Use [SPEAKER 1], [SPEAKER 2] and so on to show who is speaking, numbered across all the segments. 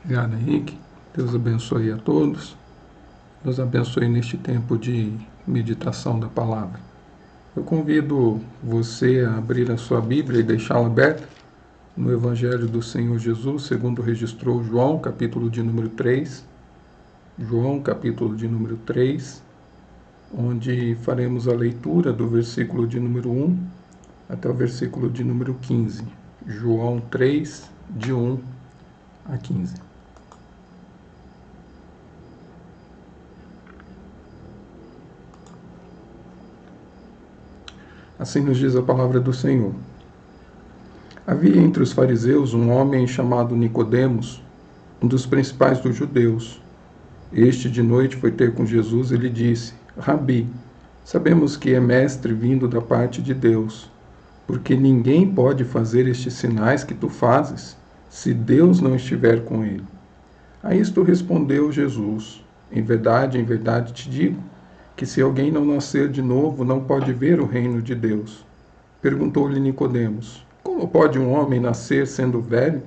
[SPEAKER 1] Obrigado, Henrique. Deus abençoe a todos. Deus abençoe neste tempo de meditação da palavra. Eu convido você a abrir a sua Bíblia e deixá-la aberta no Evangelho do Senhor Jesus, segundo registrou João, capítulo de número 3. João, capítulo de número 3, onde faremos a leitura do versículo de número 1 até o versículo de número 15. João 3, de 1 a 15. Assim nos diz a palavra do Senhor. Havia entre os fariseus um homem chamado Nicodemos, um dos principais dos judeus. Este de noite foi ter com Jesus e lhe disse: Rabi, sabemos que é mestre vindo da parte de Deus, porque ninguém pode fazer estes sinais que tu fazes, se Deus não estiver com ele. A isto respondeu Jesus: em verdade te digo, que se alguém não nascer de novo, não pode ver o reino de Deus. Perguntou-lhe Nicodemos: como pode um homem nascer sendo velho?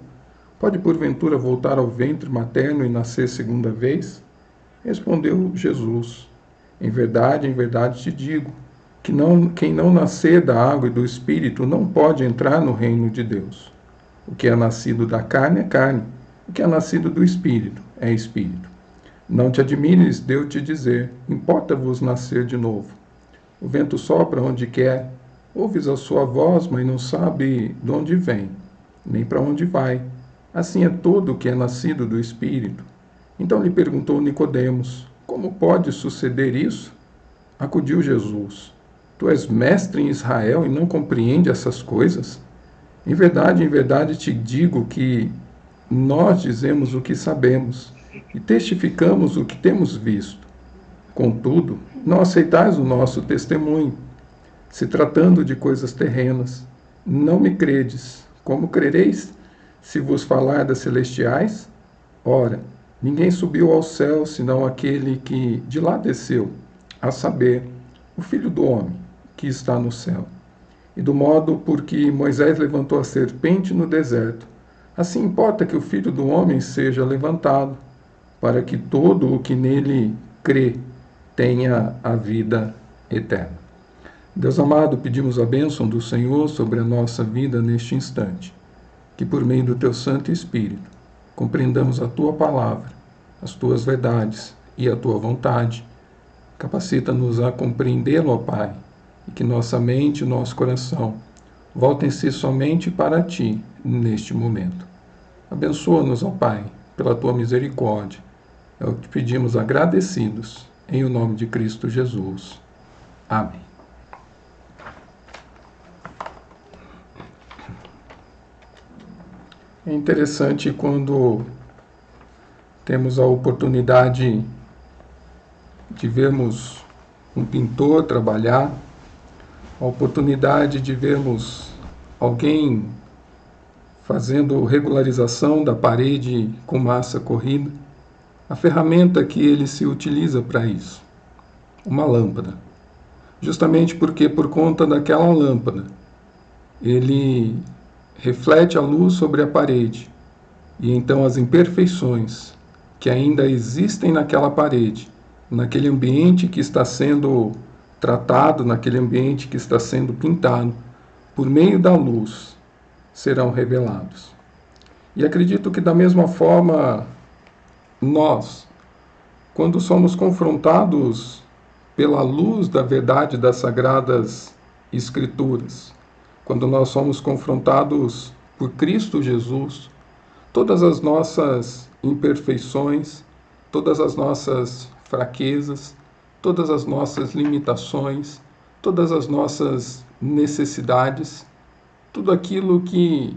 [SPEAKER 1] Pode porventura voltar ao ventre materno e nascer segunda vez? Respondeu Jesus: em verdade te digo, que quem não nascer da água e do Espírito não pode entrar no reino de Deus. O que é nascido da carne é carne, o que é nascido do Espírito é Espírito. Não te admires de eu te dizer: importa-vos nascer de novo. O vento sopra onde quer, ouves a sua voz, mas não sabe de onde vem, nem para onde vai. Assim é todo o que é nascido do Espírito. Então lhe perguntou Nicodemos: como pode suceder isso? Acudiu Jesus: tu és mestre em Israel e não compreende essas coisas? Em verdade te digo que nós dizemos o que sabemos e testificamos o que temos visto. Contudo, não aceitais o nosso testemunho. Se tratando de coisas terrenas, não me credes. Como crereis se vos falar das celestiais? Ora, ninguém subiu ao céu senão aquele que de lá desceu, a saber, o Filho do Homem, que está no céu. E do modo por que Moisés levantou a serpente no deserto, assim importa que o Filho do Homem seja levantado, para que todo o que nele crê tenha a vida eterna. Deus amado, pedimos a bênção do Senhor sobre a nossa vida neste instante, que por meio do Teu Santo Espírito compreendamos a Tua palavra, as Tuas verdades e a Tua vontade. Capacita-nos a compreendê-lo, ó Pai, e que nossa mente e nosso coração voltem-se somente para Ti neste momento. Abençoa-nos, ó Pai, pela Tua misericórdia. É o que pedimos agradecidos, em o nome de Cristo Jesus. Amém. É interessante quando temos a oportunidade de vermos um pintor trabalhar, a oportunidade de vermos alguém fazendo regularização da parede com massa corrida, a ferramenta que ele se utiliza para isso, uma lâmpada. Justamente porque por conta daquela lâmpada, ele reflete a luz sobre a parede, e então as imperfeições que ainda existem naquela parede, naquele ambiente que está sendo tratado, naquele ambiente que está sendo pintado, por meio da luz, serão revelados. E acredito que da mesma forma, nós, quando somos confrontados pela luz da verdade das Sagradas Escrituras, quando nós somos confrontados por Cristo Jesus, todas as nossas imperfeições, todas as nossas fraquezas, todas as nossas limitações, todas as nossas necessidades, tudo aquilo que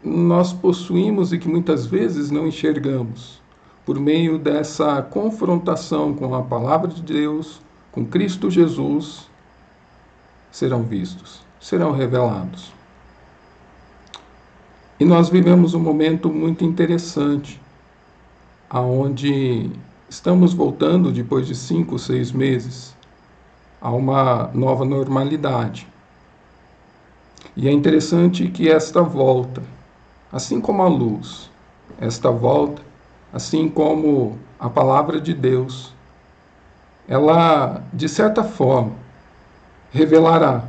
[SPEAKER 1] nós possuímos e que muitas vezes não enxergamos, por meio dessa confrontação com a Palavra de Deus, com Cristo Jesus, serão vistos, serão revelados. E nós vivemos um momento muito interessante, onde estamos voltando, depois de 5, 6 meses, a uma nova normalidade. E é interessante que esta volta, assim como a luz, esta volta, assim como a palavra de Deus, ela, de certa forma, revelará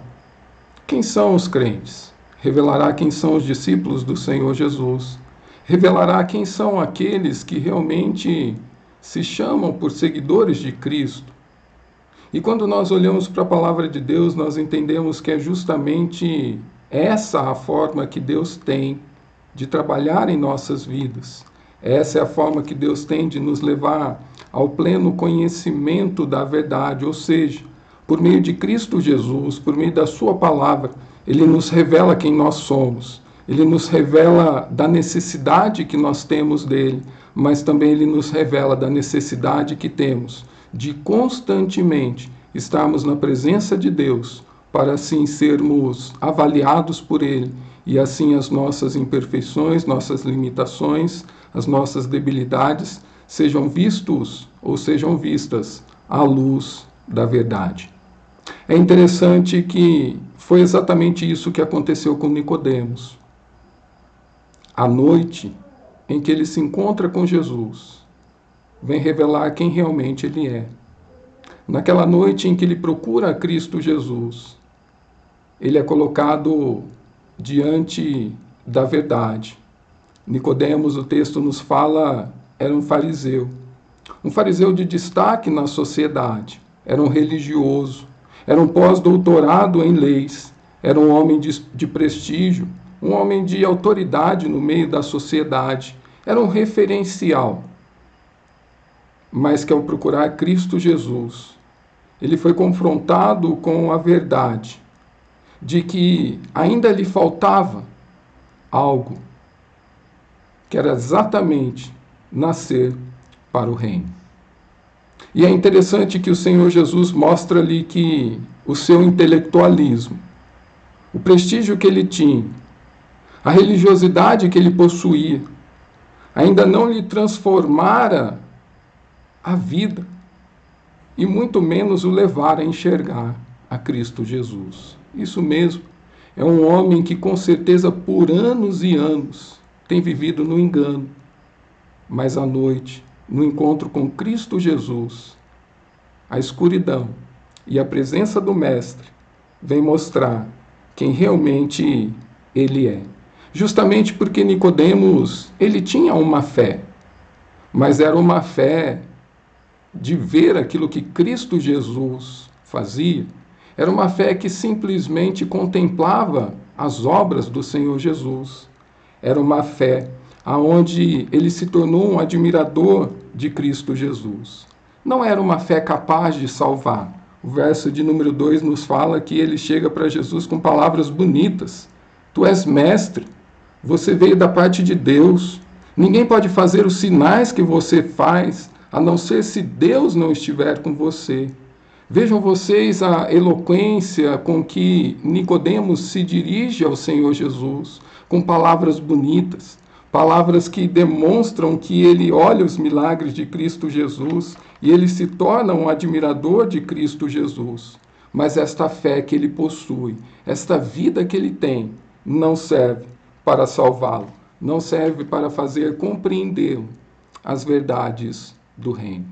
[SPEAKER 1] quem são os crentes, revelará quem são os discípulos do Senhor Jesus, revelará quem são aqueles que realmente se chamam por seguidores de Cristo. E quando nós olhamos para a palavra de Deus, nós entendemos que é justamente essa a forma que Deus tem de trabalhar em nossas vidas. Essa é a forma que Deus tem de nos levar ao pleno conhecimento da verdade, ou seja, por meio de Cristo Jesus, por meio da sua palavra, Ele nos revela quem nós somos. Ele nos revela da necessidade que nós temos dele, mas também Ele nos revela da necessidade que temos de constantemente estarmos na presença de Deus, para assim sermos avaliados por Ele e assim as nossas imperfeições, nossas limitações, as nossas debilidades sejam vistos ou sejam vistas à luz da verdade. É interessante que foi exatamente isso que aconteceu com Nicodemos. A noite em que ele se encontra com Jesus vem revelar quem realmente ele é. Naquela noite em que ele procura a Cristo Jesus, ele é colocado diante da verdade. Nicodemos, o texto nos fala, era um fariseu de destaque na sociedade, era um religioso, era um pós-doutorado em leis, era um homem de prestígio, um homem de autoridade no meio da sociedade, era um referencial. Mas que ao procurar Cristo Jesus, ele foi confrontado com a verdade de que ainda lhe faltava algo, que era exatamente nascer para o reino. E é interessante que o Senhor Jesus mostra-lhe que o seu intelectualismo, o prestígio que ele tinha, a religiosidade que ele possuía, ainda não lhe transformara a vida, e muito menos o levar a enxergar a Cristo Jesus. Isso mesmo, é um homem que com certeza por anos e anos tem vivido no engano, mas à noite, no encontro com Cristo Jesus, a escuridão e a presença do Mestre vem mostrar quem realmente ele é. Justamente porque Nicodemos, ele tinha uma fé, mas era uma fé de ver aquilo que Cristo Jesus fazia. Era uma fé que simplesmente contemplava as obras do Senhor Jesus. Era uma fé aonde ele se tornou um admirador de Cristo Jesus. Não era uma fé capaz de salvar. O verso de número 2 nos fala que ele chega para Jesus com palavras bonitas. Tu és mestre, você veio da parte de Deus. Ninguém pode fazer os sinais que você faz, a não ser se Deus não estiver com você. Vejam vocês a eloquência com que Nicodemos se dirige ao Senhor Jesus, com palavras bonitas, palavras que demonstram que ele olha os milagres de Cristo Jesus e ele se torna um admirador de Cristo Jesus. Mas esta fé que ele possui, esta vida que ele tem, não serve para salvá-lo, não serve para fazer compreendê-lo as verdades do reino.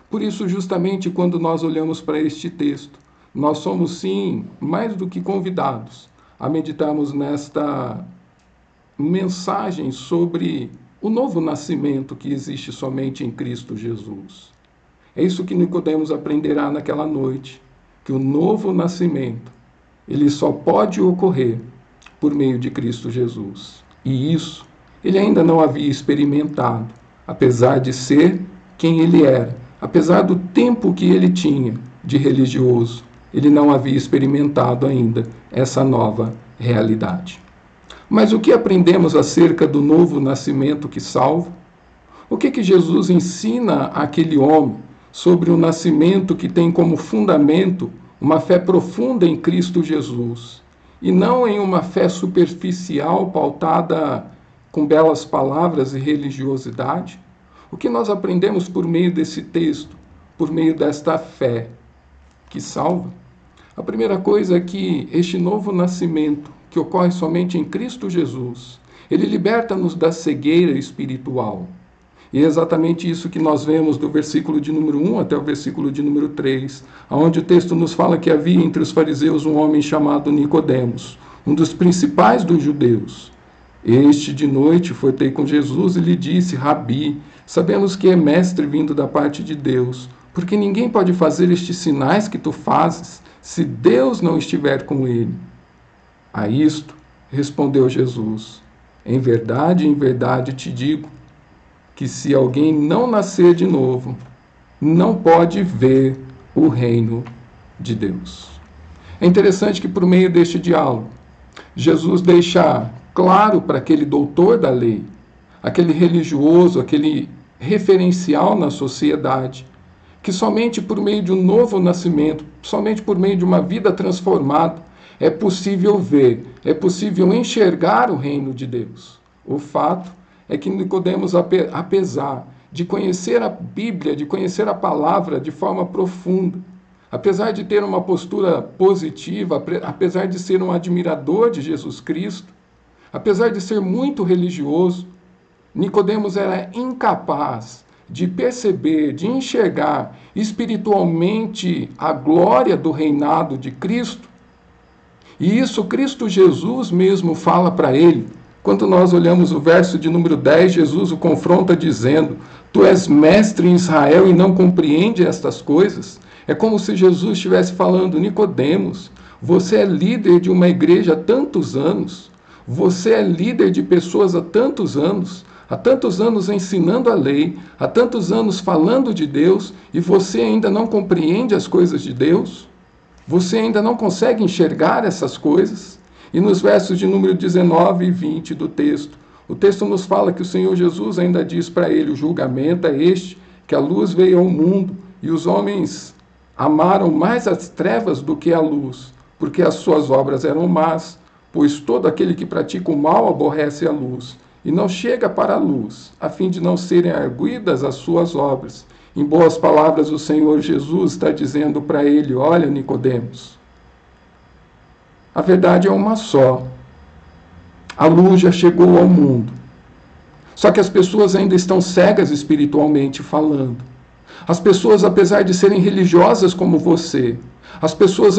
[SPEAKER 1] Por isso, justamente quando nós olhamos para este texto, nós somos sim mais do que convidados a meditarmos nesta mensagem sobre o novo nascimento que existe somente em Cristo Jesus. É isso que Nicodemos aprenderá naquela noite, que o novo nascimento, ele só pode ocorrer por meio de Cristo Jesus. E isso ele ainda não havia experimentado, apesar de ser quem ele era, apesar do tempo que ele tinha de religioso, ele não havia experimentado ainda essa nova realidade. Mas o que aprendemos acerca do novo nascimento que salva? O que Jesus ensina àquele homem sobre o nascimento que tem como fundamento uma fé profunda em Cristo Jesus, e não em uma fé superficial pautada com belas palavras e religiosidade? O que nós aprendemos por meio desse texto, por meio desta fé que salva? A primeira coisa é que este novo nascimento, que ocorre somente em Cristo Jesus, Ele liberta-nos da cegueira espiritual. E é exatamente isso que nós vemos do versículo de número 1 até o versículo de número 3, onde o texto nos fala que havia entre os fariseus um homem chamado Nicodemos, um dos principais dos judeus. Este de noite foi ter com Jesus e lhe disse: Rabi, sabemos que é mestre vindo da parte de Deus, porque ninguém pode fazer estes sinais que tu fazes, se Deus não estiver com ele. A isto respondeu Jesus: em verdade te digo, que se alguém não nascer de novo, não pode ver o reino de Deus. É interessante que por meio deste diálogo, Jesus deixa claro para aquele doutor da lei, aquele religioso, aquele referencial na sociedade, que somente por meio de um novo nascimento, somente por meio de uma vida transformada, é possível ver, é possível enxergar o reino de Deus. O fato é que Nicodemos, apesar de conhecer a Bíblia, de conhecer a palavra de forma profunda, apesar de ter uma postura positiva, apesar de ser um admirador de Jesus Cristo, apesar de ser muito religioso, Nicodemos era incapaz de perceber, de enxergar espiritualmente a glória do reinado de Cristo. E isso Cristo Jesus mesmo fala para ele. Quando nós olhamos o verso de número 10, Jesus o confronta dizendo: tu és mestre em Israel e não compreende estas coisas? É como se Jesus estivesse falando: Nicodemos, você é líder de uma igreja há tantos anos, você é líder de pessoas há tantos anos ensinando a lei, há tantos anos falando de Deus, e você ainda não compreende as coisas de Deus? Você ainda não consegue enxergar essas coisas? E nos versos de número 19 e 20 do texto, o texto nos fala que o Senhor Jesus ainda diz para ele: o julgamento é este, que a luz veio ao mundo, e os homens amaram mais as trevas do que a luz, porque as suas obras eram más, pois todo aquele que pratica o mal aborrece a luz, e não chega para a luz, a fim de não serem arguidas as suas obras. Em boas palavras, o Senhor Jesus está dizendo para ele: olha, Nicodemos, a verdade é uma só. A luz já chegou ao mundo. Só que as pessoas ainda estão cegas espiritualmente falando. As pessoas, apesar de serem religiosas como você, as pessoas,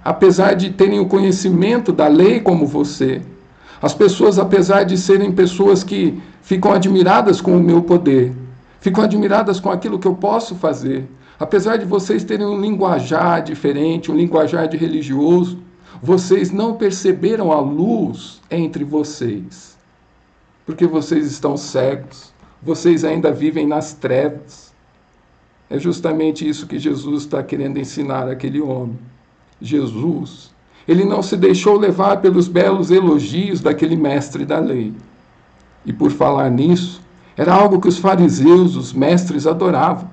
[SPEAKER 1] apesar de terem o conhecimento da lei como você, as pessoas, apesar de serem pessoas que ficam admiradas com o meu poder, ficam admiradas com aquilo que eu posso fazer, apesar de vocês terem um linguajar diferente, um linguajar de religioso, vocês não perceberam a luz entre vocês, porque vocês estão cegos, vocês ainda vivem nas trevas. É justamente isso que Jesus está querendo ensinar àquele homem. Jesus, ele não se deixou levar pelos belos elogios daquele mestre da lei. E por falar nisso, era algo que os fariseus, os mestres, adoravam.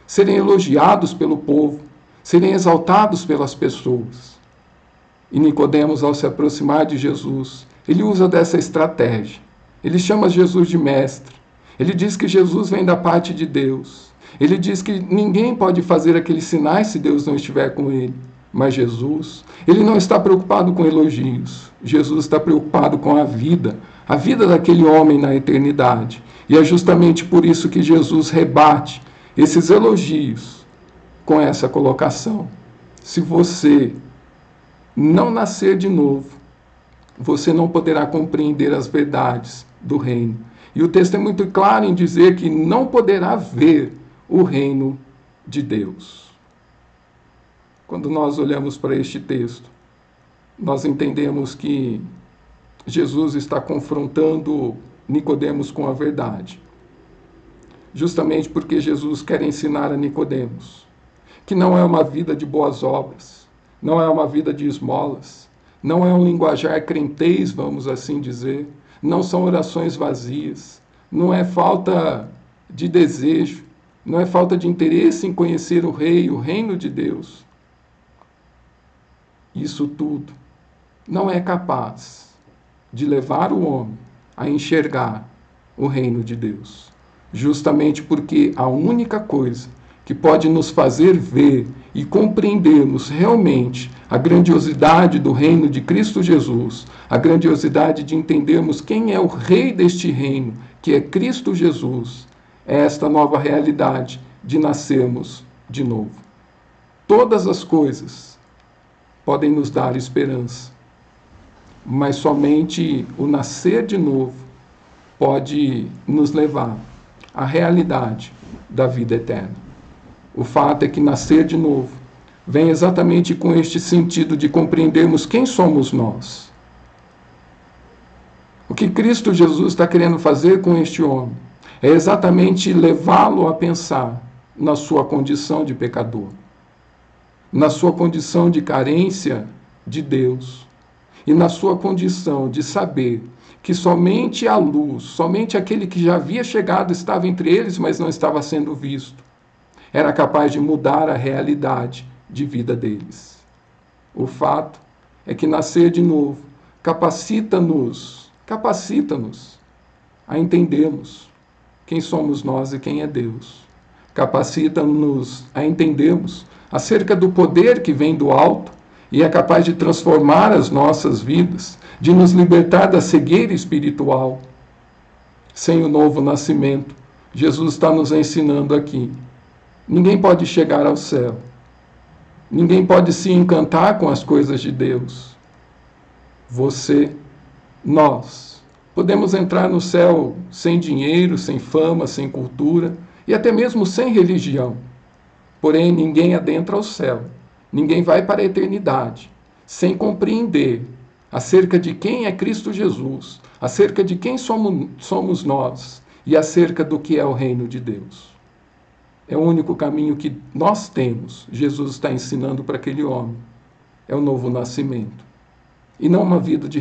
[SPEAKER 1] Serem elogiados pelo povo, serem exaltados pelas pessoas. E Nicodemos, ao se aproximar de Jesus, ele usa dessa estratégia. Ele chama Jesus de mestre. Ele diz que Jesus vem da parte de Deus. Ele diz que ninguém pode fazer aqueles sinais se Deus não estiver com ele. Mas Jesus, ele não está preocupado com elogios. Jesus está preocupado com a vida daquele homem na eternidade. E é justamente por isso que Jesus rebate esses elogios com essa colocação. Se você não nascer de novo, você não poderá compreender as verdades do reino. E o texto é muito claro em dizer que não poderá ver o reino de Deus. Quando nós olhamos para este texto, nós entendemos que Jesus está confrontando Nicodemos com a verdade. Justamente porque Jesus quer ensinar a Nicodemos que não é uma vida de boas obras, não é uma vida de esmolas, não é um linguajar crentez, vamos assim dizer, não são orações vazias, não é falta de desejo, não é falta de interesse em conhecer o Rei, o reino de Deus. Isso tudo não é capaz de levar o homem a enxergar o reino de Deus. Justamente porque a única coisa que pode nos fazer ver e compreendermos realmente a grandiosidade do reino de Cristo Jesus, a grandiosidade de entendermos quem é o rei deste reino, que é Cristo Jesus, é esta nova realidade de nascermos de novo. Todas as coisas podem nos dar esperança, mas somente o nascer de novo pode nos levar à realidade da vida eterna. O fato é que nascer de novo vem exatamente com este sentido de compreendermos quem somos nós. O que Cristo Jesus está querendo fazer com este homem é exatamente levá-lo a pensar na sua condição de pecador, na sua condição de carência de Deus e na sua condição de saber que somente a luz, somente aquele que já havia chegado estava entre eles, mas não estava sendo visto, era capaz de mudar a realidade de vida deles. O fato é que nascer de novo capacita-nos a entendermos quem somos nós e quem é Deus. Capacita-nos a entendermos acerca do poder que vem do alto e é capaz de transformar as nossas vidas, de nos libertar da cegueira espiritual. Sem o novo nascimento, Jesus está nos ensinando aqui. Ninguém pode chegar ao céu. Ninguém pode se encantar com as coisas de Deus. Você, nós, podemos entrar no céu sem dinheiro, sem fama, sem cultura e até mesmo sem religião. Porém, ninguém adentra ao céu. Ninguém vai para a eternidade sem compreender acerca de quem é Cristo Jesus, acerca de quem somos nós e acerca do que é o reino de Deus. É o único caminho que nós temos, Jesus está ensinando para aquele homem. É o novo nascimento. E não uma vida de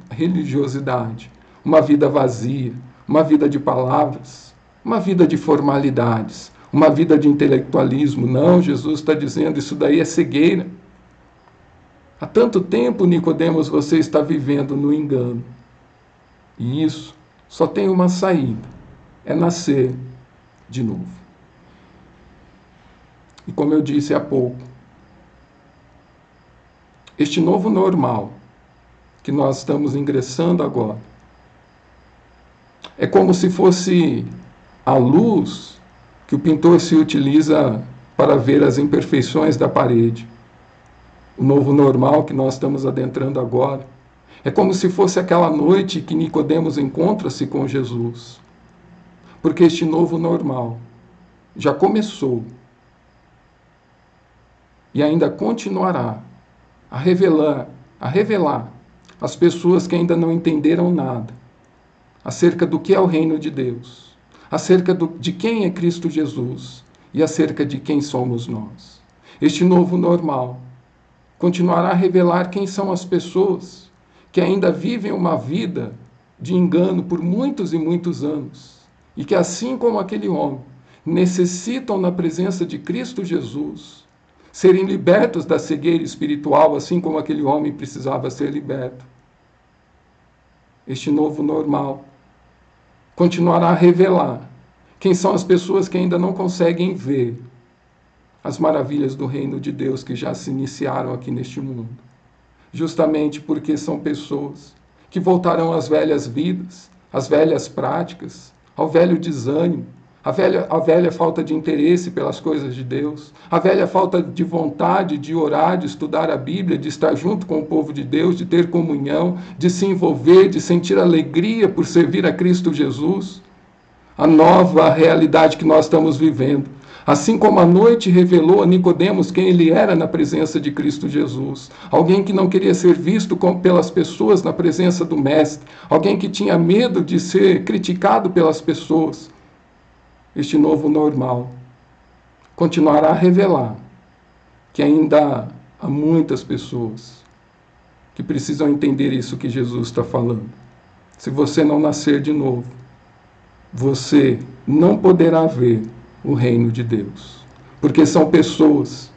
[SPEAKER 1] religiosidade, uma vida vazia, uma vida de palavras, uma vida de formalidades, uma vida de intelectualismo. Não, Jesus está dizendo, isso daí é cegueira. Há tanto tempo, Nicodemos, você está vivendo no engano. E isso só tem uma saída, é nascer de novo. E como eu disse há pouco, este novo normal que nós estamos ingressando agora é como se fosse a luz que o pintor se utiliza para ver as imperfeições da parede. O novo normal que nós estamos adentrando agora é como se fosse aquela noite que Nicodemos encontra-se com Jesus. Porque este novo normal já começou e ainda continuará a revelar às pessoas que ainda não entenderam nada acerca do que é o reino de Deus, acerca de quem é Cristo Jesus e acerca de quem somos nós. Este novo normal continuará a revelar quem são as pessoas que ainda vivem uma vida de engano por muitos e muitos anos e que, assim como aquele homem, necessitam na presença de Cristo Jesus serem libertos da cegueira espiritual, assim como aquele homem precisava ser liberto. Este novo normal continuará a revelar quem são as pessoas que ainda não conseguem ver as maravilhas do reino de Deus que já se iniciaram aqui neste mundo. Justamente porque são pessoas que voltarão às velhas vidas, às velhas práticas, ao velho desânimo, a velha falta de interesse pelas coisas de Deus, a velha falta de vontade de orar, de estudar a Bíblia, de estar junto com o povo de Deus, de ter comunhão, de se envolver, de sentir alegria por servir a Cristo Jesus. A nova realidade que nós estamos vivendo. Assim como a noite revelou a Nicodemos quem ele era na presença de Cristo Jesus. Alguém que não queria ser visto pelas pessoas na presença do Mestre. Alguém que tinha medo de ser criticado pelas pessoas. Este novo normal continuará a revelar que ainda há muitas pessoas que precisam entender isso que Jesus está falando. Se você não nascer de novo, você não poderá ver o reino de Deus. Porque são pessoas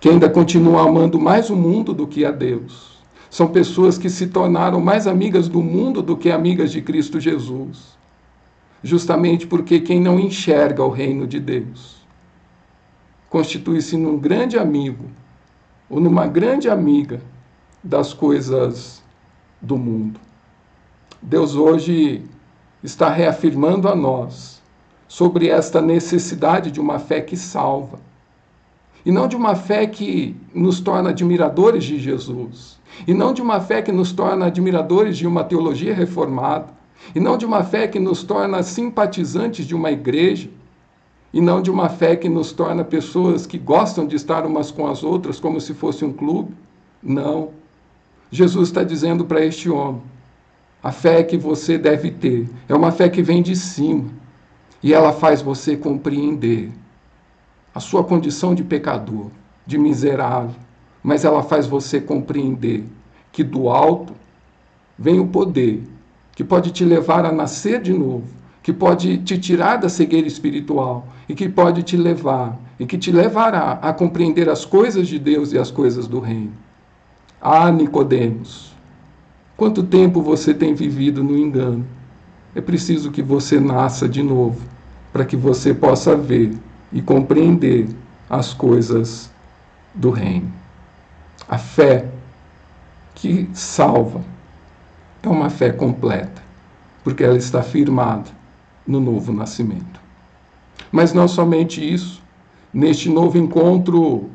[SPEAKER 1] que ainda continuam amando mais o mundo do que a Deus. São pessoas que se tornaram mais amigas do mundo do que amigas de Cristo Jesus. Justamente porque quem não enxerga o reino de Deus constitui-se num grande amigo ou numa grande amiga das coisas do mundo. Deus hoje está reafirmando a nós sobre esta necessidade de uma fé que salva. E não de uma fé que nos torna admiradores de Jesus. E não de uma fé que nos torna admiradores de uma teologia reformada. E não de uma fé que nos torna simpatizantes de uma igreja. E não de uma fé que nos torna pessoas que gostam de estar umas com as outras como se fosse um clube. Não. Jesus está dizendo para este homem, a fé que você deve ter é uma fé que vem de cima. E ela faz você compreender a sua condição de pecador, de miserável, mas ela faz você compreender que do alto vem o poder que pode te levar a nascer de novo, que pode te tirar da cegueira espiritual e que pode te levar e que te levará a compreender as coisas de Deus e as coisas do reino. Ah, Nicodemos, quanto tempo você tem vivido no engano? É preciso que você nasça de novo para que você possa ver e compreender as coisas do reino. A fé que salva é uma fé completa, porque ela está firmada no novo nascimento. Mas não somente isso, neste novo encontro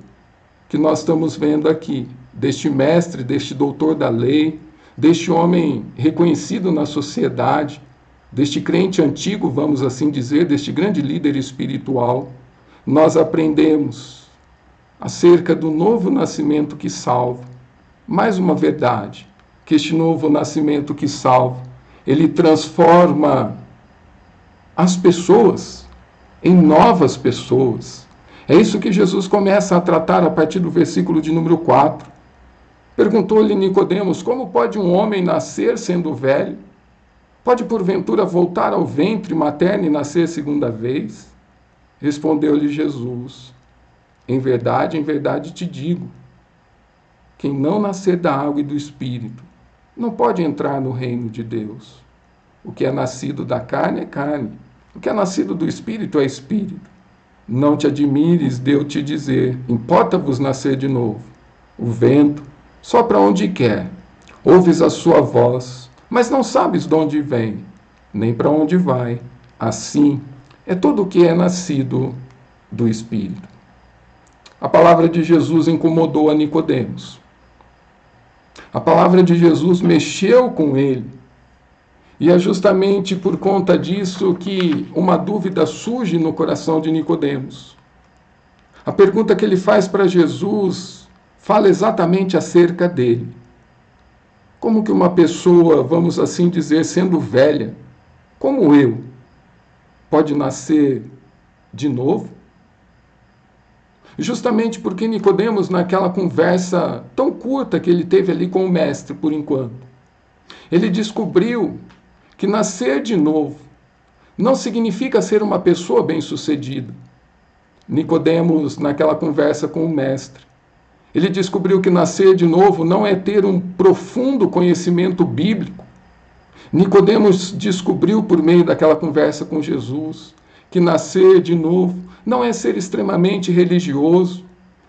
[SPEAKER 1] que nós estamos vendo aqui, deste mestre, deste doutor da lei, deste homem reconhecido na sociedade, deste crente antigo, vamos assim dizer, deste grande líder espiritual, nós aprendemos acerca do novo nascimento que salva. Mais uma verdade, que este novo nascimento que salva, ele transforma as pessoas em novas pessoas. É isso que Jesus começa a tratar a partir do versículo de número 4. Perguntou-lhe Nicodemos, como pode um homem nascer sendo velho? Pode porventura voltar ao ventre materno e nascer segunda vez? Respondeu-lhe Jesus, em verdade te digo, quem não nascer da água e do Espírito não pode entrar no reino de Deus. O que é nascido da carne é carne, o que é nascido do Espírito é Espírito. Não te admires de eu te dizer, importa-vos nascer de novo. O vento sopra onde quer, ouves a sua voz, mas não sabes de onde vem, nem para onde vai. Assim é todo o que é nascido do Espírito. A palavra de Jesus incomodou a Nicodemos. A palavra de Jesus mexeu com ele. E é justamente por conta disso que uma dúvida surge no coração de Nicodemos. A pergunta que ele faz para Jesus fala exatamente acerca dele. Como que uma pessoa, vamos assim dizer, sendo velha, como eu, pode nascer de novo? Justamente porque Nicodemos, naquela conversa tão curta que ele teve ali com o mestre, por enquanto, ele descobriu que nascer de novo não significa ser uma pessoa bem-sucedida. Nicodemos, naquela conversa com o mestre, ele descobriu que nascer de novo não é ter um profundo conhecimento bíblico. Nicodemos descobriu por meio daquela conversa com Jesus que nascer de novo não é ser extremamente religioso,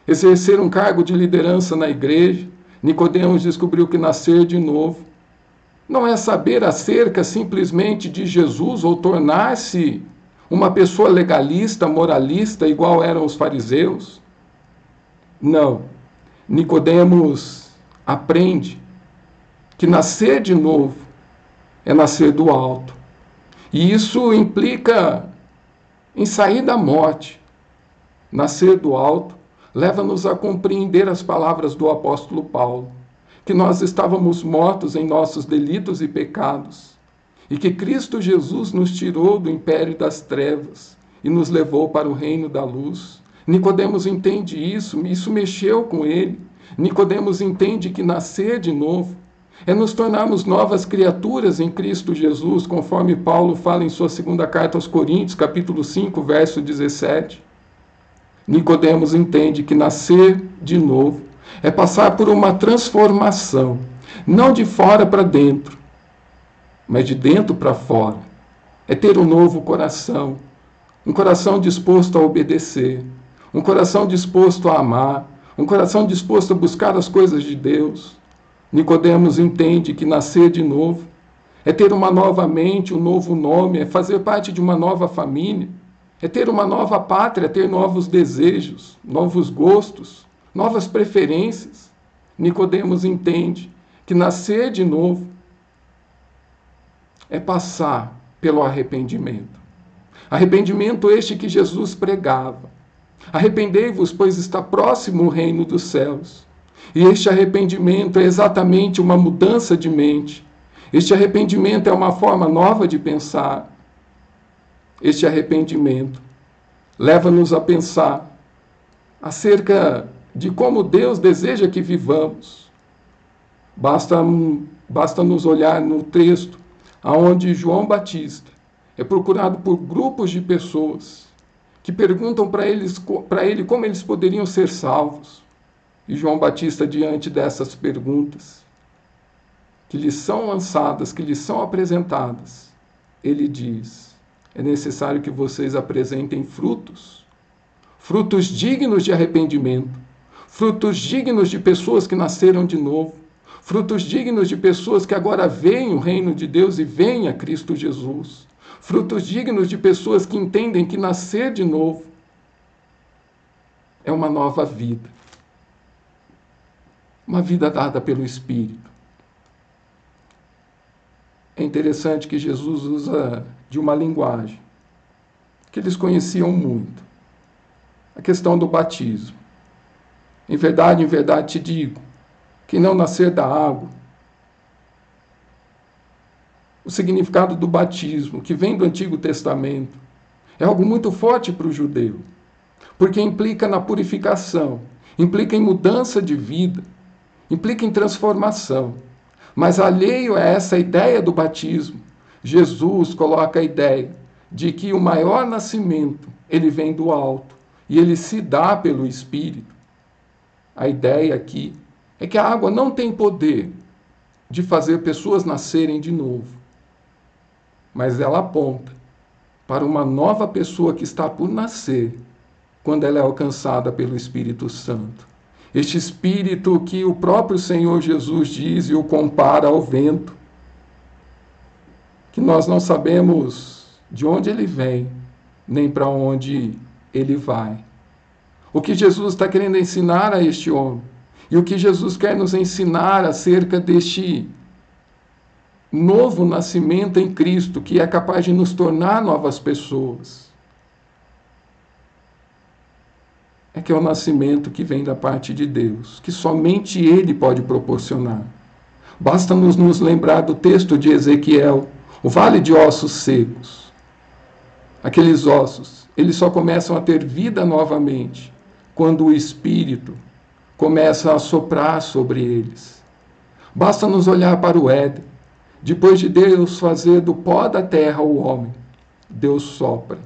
[SPEAKER 1] exercer um cargo de liderança na igreja. Nicodemos descobriu que nascer de novo não é saber acerca simplesmente de Jesus ou tornar-se uma pessoa legalista, moralista, igual eram os fariseus. Não. Nicodemos aprende que nascer de novo é nascer do alto. E isso implica em sair da morte. Nascer do alto leva-nos a compreender as palavras do apóstolo Paulo, que nós estávamos mortos em nossos delitos e pecados, e que Cristo Jesus nos tirou do império das trevas e nos levou para o reino da luz. Nicodemos entende isso mexeu com ele. Nicodemos entende que nascer de novo é nos tornarmos novas criaturas em Cristo Jesus, conforme Paulo fala em sua segunda carta aos Coríntios, capítulo 5, verso 17. Nicodemos entende que nascer de novo é passar por uma transformação, não de fora para dentro, mas de dentro para fora. É ter um novo coração, um coração disposto a obedecer, um coração disposto a amar, um coração disposto a buscar as coisas de Deus. Nicodemos entende que nascer de novo é ter uma nova mente, um novo nome, é fazer parte de uma nova família, é ter uma nova pátria, é ter novos desejos, novos gostos, novas preferências. Nicodemos entende que nascer de novo é passar pelo arrependimento. Arrependimento este que Jesus pregava. Arrependei-vos, pois está próximo o reino dos céus. E este arrependimento é exatamente uma mudança de mente. Este arrependimento é uma forma nova de pensar. Este arrependimento leva-nos a pensar acerca de como Deus deseja que vivamos. Basta nos olhar no texto onde João Batista é procurado por grupos de pessoas que perguntam para ele como eles poderiam ser salvos. E João Batista, diante dessas perguntas que lhes são lançadas, que lhes são apresentadas, ele diz: é necessário que vocês apresentem frutos, frutos dignos de arrependimento, frutos dignos de pessoas que nasceram de novo, frutos dignos de pessoas que agora veem o reino de Deus e veem a Cristo Jesus, frutos dignos de pessoas que entendem que nascer de novo é uma nova vida, uma vida dada pelo Espírito. É interessante que Jesus usa de uma linguagem que eles conheciam muito, a questão do batismo. Em verdade te digo, que não nascer da água, o significado do batismo, que vem do Antigo Testamento, é algo muito forte para o judeu, porque implica na purificação, implica em mudança de vida, implica em transformação. Mas alheio a essa ideia do batismo, Jesus coloca a ideia de que o maior nascimento, ele vem do alto, e ele se dá pelo Espírito. A ideia aqui é que a água não tem poder de fazer pessoas nascerem de novo, mas ela aponta para uma nova pessoa que está por nascer quando ela é alcançada pelo Espírito Santo. Este Espírito que o próprio Senhor Jesus diz e o compara ao vento, que nós não sabemos de onde ele vem, nem para onde ele vai. O que Jesus está querendo ensinar a este homem, e o que Jesus quer nos ensinar acerca deste novo nascimento em Cristo, que é capaz de nos tornar novas pessoas, é que é o nascimento que vem da parte de Deus, que somente Ele pode proporcionar. Basta nos lembrar do texto de Ezequiel, o vale de ossos secos. Aqueles ossos, eles só começam a ter vida novamente quando o Espírito começa a soprar sobre eles. Basta nos olhar para o Éden. Depois de Deus fazer do pó da terra o homem, Deus sopra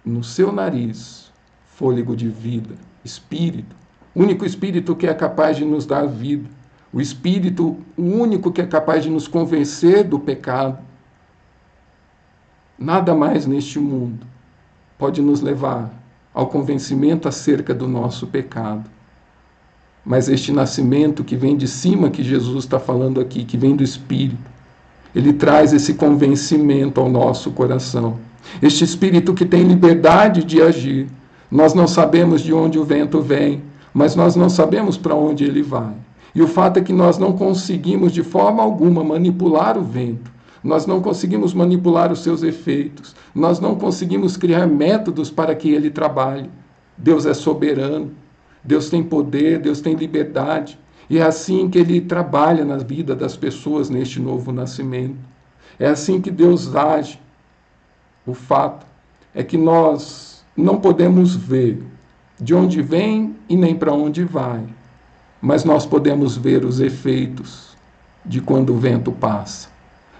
[SPEAKER 1] no seu nariz fôlego de vida, Espírito, o único Espírito que é capaz de nos dar vida, o Espírito único que é capaz de nos convencer do pecado. Nada mais neste mundo pode nos levar ao convencimento acerca do nosso pecado. Mas este nascimento que vem de cima, que Jesus está falando aqui, que vem do Espírito, ele traz esse convencimento ao nosso coração. Este Espírito que tem liberdade de agir. Nós não sabemos de onde o vento vem, mas nós não sabemos para onde ele vai. E o fato é que nós não conseguimos de forma alguma manipular o vento. Nós não conseguimos manipular os seus efeitos. Nós não conseguimos criar métodos para que ele trabalhe. Deus é soberano. Deus tem poder, Deus tem liberdade. E é assim que ele trabalha na vida das pessoas neste novo nascimento. É assim que Deus age. O fato é que nós não podemos ver de onde vem e nem para onde vai, mas nós podemos ver os efeitos de quando o vento passa.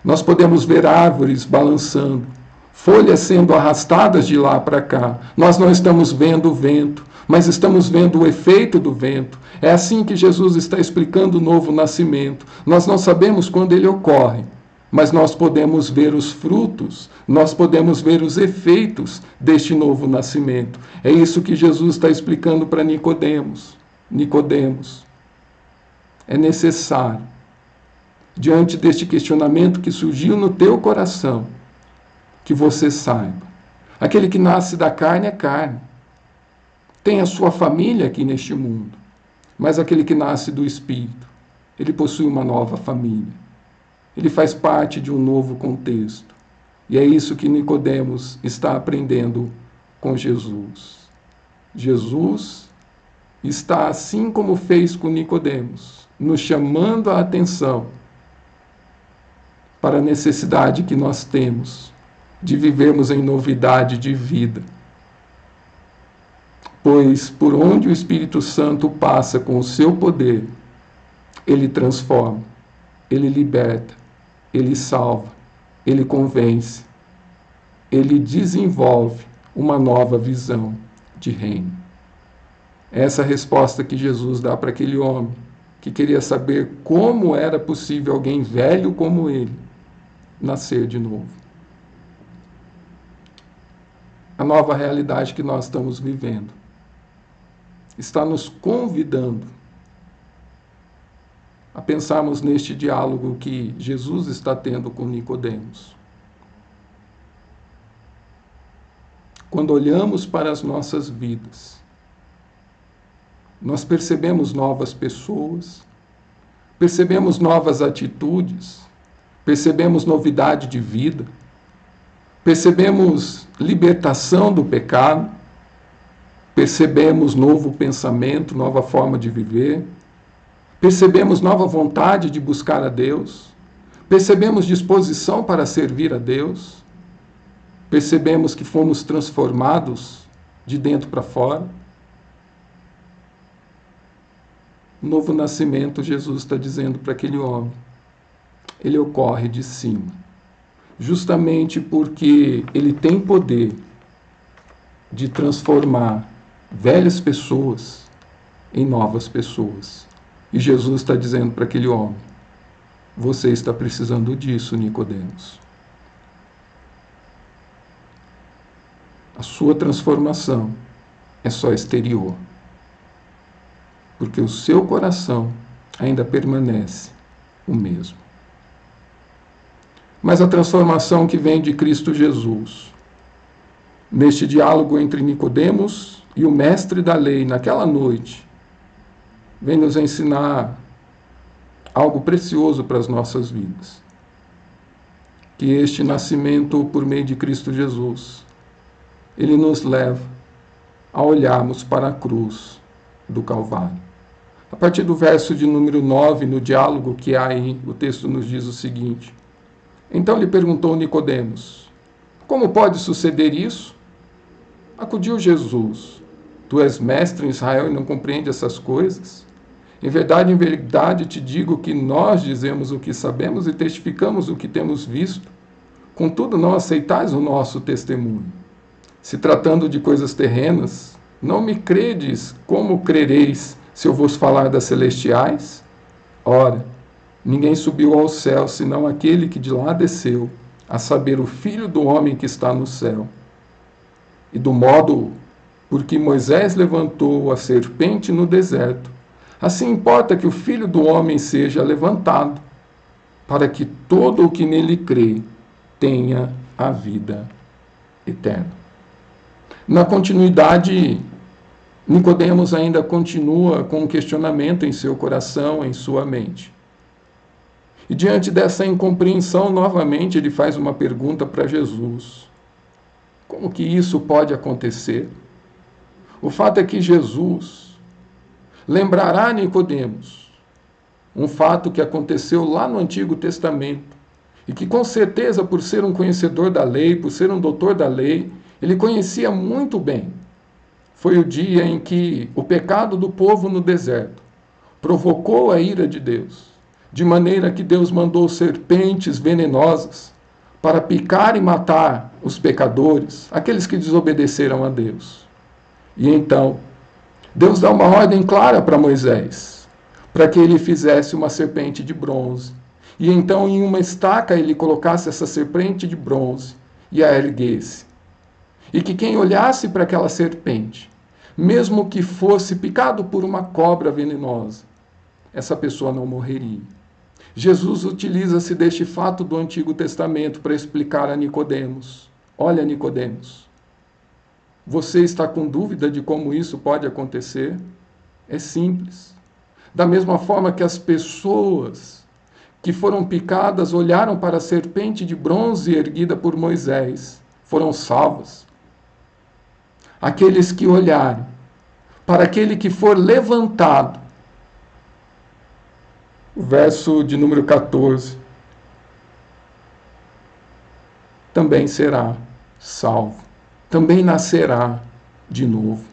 [SPEAKER 1] Nós podemos ver árvores balançando, folhas sendo arrastadas de lá para cá. Nós não estamos vendo o vento, mas estamos vendo o efeito do vento. É assim que Jesus está explicando o novo nascimento. Nós não sabemos quando ele ocorre, mas nós podemos ver os frutos, nós podemos ver os efeitos deste novo nascimento. É isso que Jesus está explicando para Nicodemos. Nicodemos, é necessário, diante deste questionamento que surgiu no teu coração, que você saiba. Aquele que nasce da carne é carne. Tem a sua família aqui neste mundo. Mas aquele que nasce do Espírito, ele possui uma nova família. Ele faz parte de um novo contexto. E é isso que Nicodemos está aprendendo com Jesus. Jesus está, assim como fez com Nicodemos, nos chamando a atenção para a necessidade que nós temos de vivermos em novidade de vida. Pois por onde o Espírito Santo passa com o seu poder, ele transforma, ele liberta, ele salva, ele convence, ele desenvolve uma nova visão de reino. Essa é a resposta que Jesus dá para aquele homem que queria saber como era possível alguém velho como ele nascer de novo. A nova realidade que nós estamos vivendo está nos convidando a pensarmos neste diálogo que Jesus está tendo com Nicodemos. Quando olhamos para as nossas vidas, nós percebemos novas pessoas, percebemos novas atitudes, percebemos novidade de vida, percebemos libertação do pecado, percebemos novo pensamento, nova forma de viver, percebemos nova vontade de buscar a Deus, percebemos disposição para servir a Deus, percebemos que fomos transformados de dentro para fora. O novo nascimento, Jesus está dizendo para aquele homem, ele ocorre de cima, justamente porque ele tem poder de transformar velhas pessoas em novas pessoas. E Jesus está dizendo para aquele homem, você está precisando disso, Nicodemos. A sua transformação é só exterior, porque o seu coração ainda permanece o mesmo. Mas a transformação que vem de Cristo Jesus, neste diálogo entre Nicodemos e o mestre da lei, naquela noite, vem nos ensinar algo precioso para as nossas vidas. Que este nascimento por meio de Cristo Jesus, ele nos leva a olharmos para a cruz do Calvário. A partir do verso de número 9, no diálogo que há aí, o texto nos diz o seguinte: então lhe perguntou Nicodemos, como pode suceder isso? Acudiu Jesus, tu és mestre em Israel e não compreende essas coisas? Em verdade te digo que nós dizemos o que sabemos e testificamos o que temos visto. Contudo, não aceitais o nosso testemunho. Se tratando de coisas terrenas, não me credes, como crereis se eu vos falar das celestiais? Ora, ninguém subiu ao céu, senão aquele que de lá desceu, a saber, o Filho do homem que está no céu. E do modo por que Moisés levantou a serpente no deserto, assim importa que o Filho do homem seja levantado, para que todo o que nele crê tenha a vida eterna. Na continuidade, Nicodemos ainda continua com um questionamento em seu coração, em sua mente. E diante dessa incompreensão, novamente, ele faz uma pergunta para Jesus. Como que isso pode acontecer? O fato é que Jesus lembrará a Nicodemos um fato que aconteceu lá no Antigo Testamento e que, com certeza, por ser um conhecedor da lei, por ser um doutor da lei, ele conhecia muito bem. Foi o dia em que o pecado do povo no deserto provocou a ira de Deus, de maneira que Deus mandou serpentes venenosas para picar e matar os pecadores, aqueles que desobedeceram a Deus. E então, Deus dá uma ordem clara para Moisés, para que ele fizesse uma serpente de bronze, e então em uma estaca ele colocasse essa serpente de bronze e a erguesse. E que quem olhasse para aquela serpente, mesmo que fosse picado por uma cobra venenosa, essa pessoa não morreria. Jesus utiliza-se deste fato do Antigo Testamento para explicar a Nicodemos. Olha, Nicodemos, você está com dúvida de como isso pode acontecer? É simples. Da mesma forma que as pessoas que foram picadas olharam para a serpente de bronze erguida por Moisés, foram salvas. Aqueles que olharem para aquele que for levantado, o verso de número 14, também será salvo, também nascerá de novo.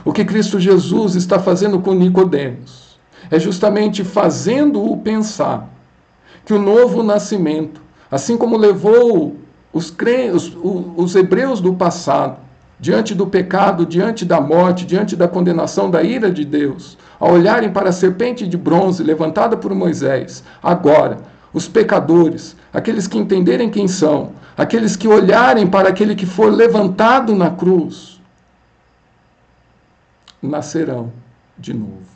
[SPEAKER 1] O que Cristo Jesus está fazendo com Nicodemos é justamente fazendo-o pensar que o novo nascimento, assim como levou os hebreus do passado, diante do pecado, diante da morte, diante da condenação, da ira de Deus, a olharem para a serpente de bronze levantada por Moisés, agora, os pecadores, aqueles que entenderem quem são, aqueles que olharem para aquele que for levantado na cruz, nascerão de novo.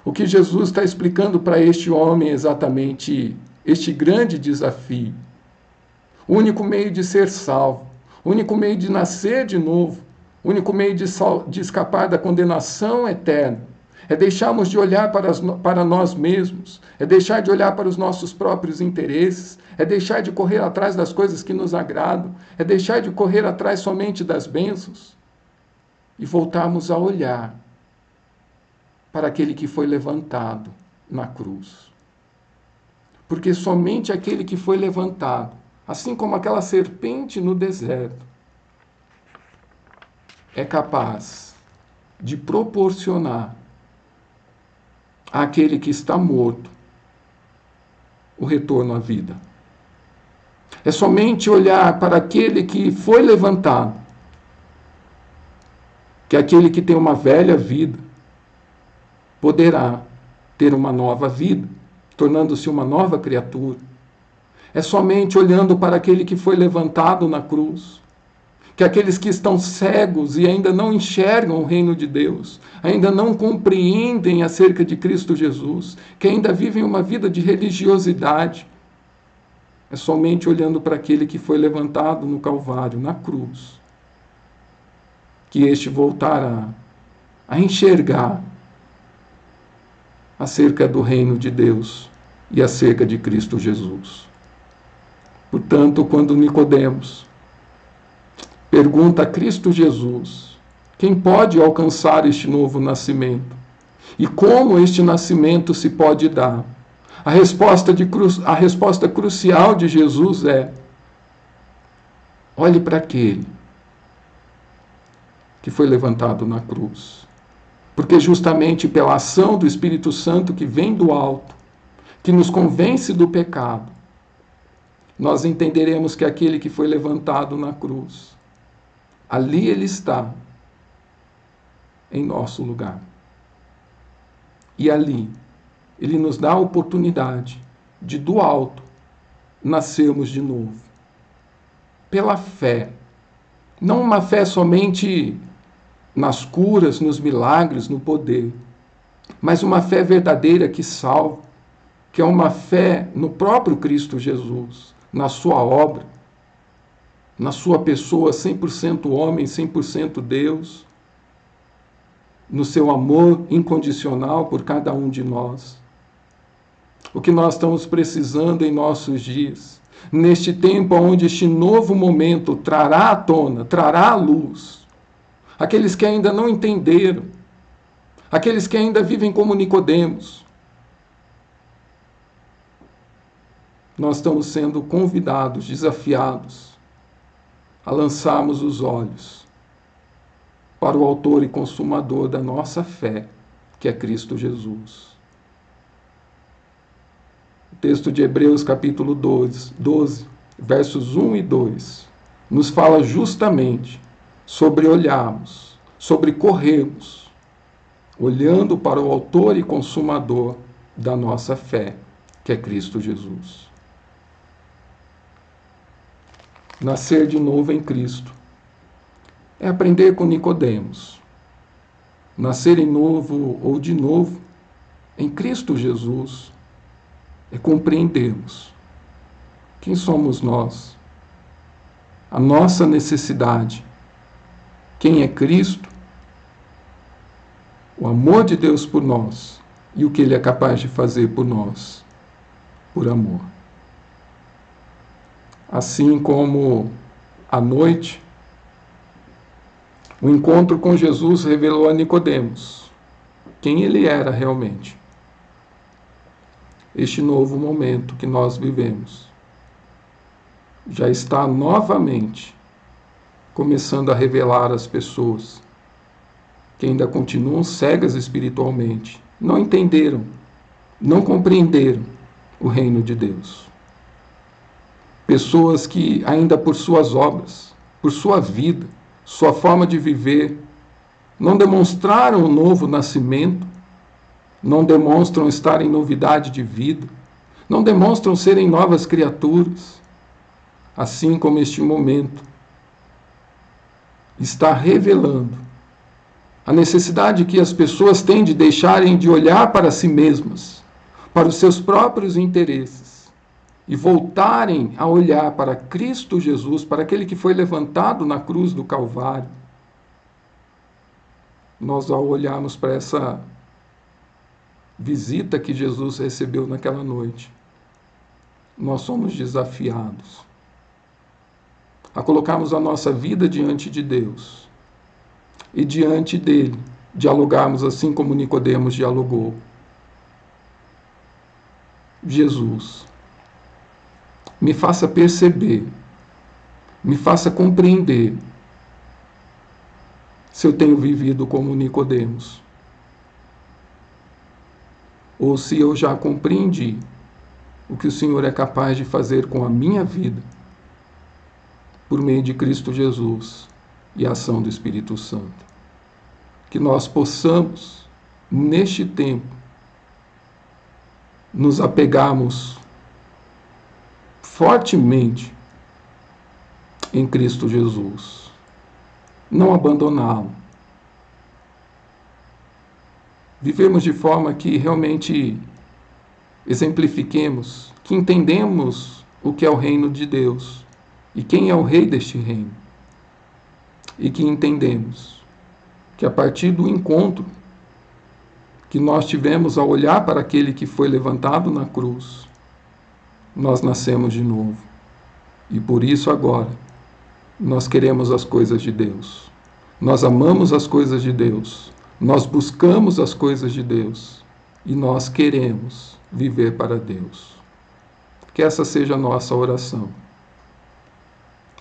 [SPEAKER 1] O que Jesus está explicando para este homem é exatamente este grande desafio. O único meio de ser salvo, o único meio de nascer de novo, o único meio de escapar da condenação eterna, é deixarmos de olhar para nós mesmos, é deixar de olhar para os nossos próprios interesses, é deixar de correr atrás das coisas que nos agradam, é deixar de correr atrás somente das bênçãos e voltarmos a olhar para aquele que foi levantado na cruz. Porque somente aquele que foi levantado, assim como aquela serpente no deserto, é capaz de proporcionar àquele que está morto o retorno à vida. É somente olhar para aquele que foi levantado, que aquele que tem uma velha vida poderá ter uma nova vida, tornando-se uma nova criatura. É somente olhando para aquele que foi levantado na cruz, que aqueles que estão cegos e ainda não enxergam o reino de Deus, ainda não compreendem acerca de Cristo Jesus, que ainda vivem uma vida de religiosidade, é somente olhando para aquele que foi levantado no Calvário, na cruz, que este voltará a enxergar acerca do reino de Deus e acerca de Cristo Jesus. Portanto, quando Nicodemos pergunta a Cristo Jesus quem pode alcançar este novo nascimento e como este nascimento se pode dar, a resposta crucial de Jesus é: olhe para aquele que foi levantado na cruz. Porque justamente pela ação do Espírito Santo que vem do alto, que nos convence do pecado, nós entenderemos que aquele que foi levantado na cruz, ali ele está, em nosso lugar. E ali, ele nos dá a oportunidade de, do alto, nascermos de novo. Pela fé. Não uma fé somente nas curas, nos milagres, no poder, mas uma fé verdadeira que salva, que é uma fé no próprio Cristo Jesus, na sua obra, na sua pessoa 100% homem, 100% Deus, no seu amor incondicional por cada um de nós. O que nós estamos precisando em nossos dias, neste tempo onde este novo momento trará à tona, trará à luz, aqueles que ainda não entenderam, aqueles que ainda vivem como Nicodemos. Nós estamos sendo convidados, desafiados a lançarmos os olhos para o autor e consumador da nossa fé, que é Cristo Jesus. O texto de Hebreus capítulo 12, versos 1 e 2, nos fala justamente sobre olharmos, sobre corrermos, olhando para o autor e consumador da nossa fé, que é Cristo Jesus. Nascer de novo em Cristo é aprender com Nicodemos. Nascer em novo ou de novo em Cristo Jesus é compreendermos quem somos nós, a nossa necessidade, quem é Cristo, o amor de Deus por nós e o que Ele é capaz de fazer por nós, por amor. Assim como à noite, o encontro com Jesus revelou a Nicodemos quem ele era realmente. Este novo momento que nós vivemos já está novamente começando a revelar às pessoas que ainda continuam cegas espiritualmente, não entenderam, não compreenderam o reino de Deus. Pessoas que ainda por suas obras, por sua vida, sua forma de viver, não demonstraram o novo nascimento, não demonstram estar em novidade de vida, não demonstram serem novas criaturas, assim como este momento está revelando a necessidade que as pessoas têm de deixarem de olhar para si mesmas, para os seus próprios interesses, e voltarem a olhar para Cristo Jesus, para aquele que foi levantado na cruz do Calvário. Nós, ao olharmos para essa visita que Jesus recebeu naquela noite, nós somos desafiados a colocarmos a nossa vida diante de Deus e diante dele dialogarmos assim como Nicodemos dialogou. Jesus, me faça perceber, me faça compreender se eu tenho vivido como Nicodemos, ou se eu já compreendi o que o Senhor é capaz de fazer com a minha vida por meio de Cristo Jesus e a ação do Espírito Santo. Que nós possamos, neste tempo, nos apegarmos fortemente em Cristo Jesus. Não abandoná-lo. Vivemos de forma que realmente exemplifiquemos, que entendemos o que é o reino de Deus e quem é o rei deste reino. E que entendemos que a partir do encontro que nós tivemos ao olhar para aquele que foi levantado na cruz, nós nascemos de novo. E por isso agora, nós queremos as coisas de Deus. Nós amamos as coisas de Deus. Nós buscamos as coisas de Deus. E nós queremos viver para Deus. Que essa seja a nossa oração.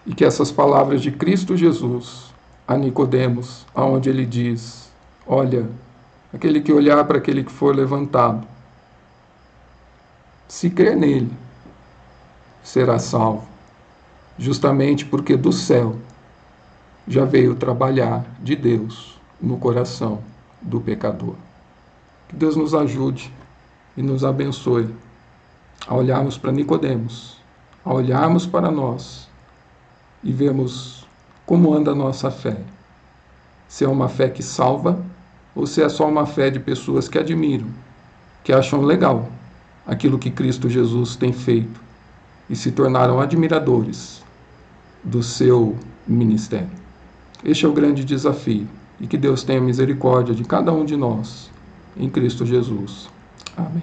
[SPEAKER 1] E que essas palavras de Cristo Jesus a Nicodemos, aonde ele diz: olha, aquele que olhar para aquele que for levantado, se crer nele, será salvo, justamente porque do céu já veio trabalhar de Deus no coração do pecador. Que Deus nos ajude e nos abençoe a olharmos para Nicodemos, a olharmos para nós e vermos como anda a nossa fé. Se é uma fé que salva ou se é só uma fé de pessoas que admiram, que acham legal aquilo que Cristo Jesus tem feito e se tornaram admiradores do seu ministério. Este é o grande desafio, e que Deus tenha misericórdia de cada um de nós, em Cristo Jesus. Amém.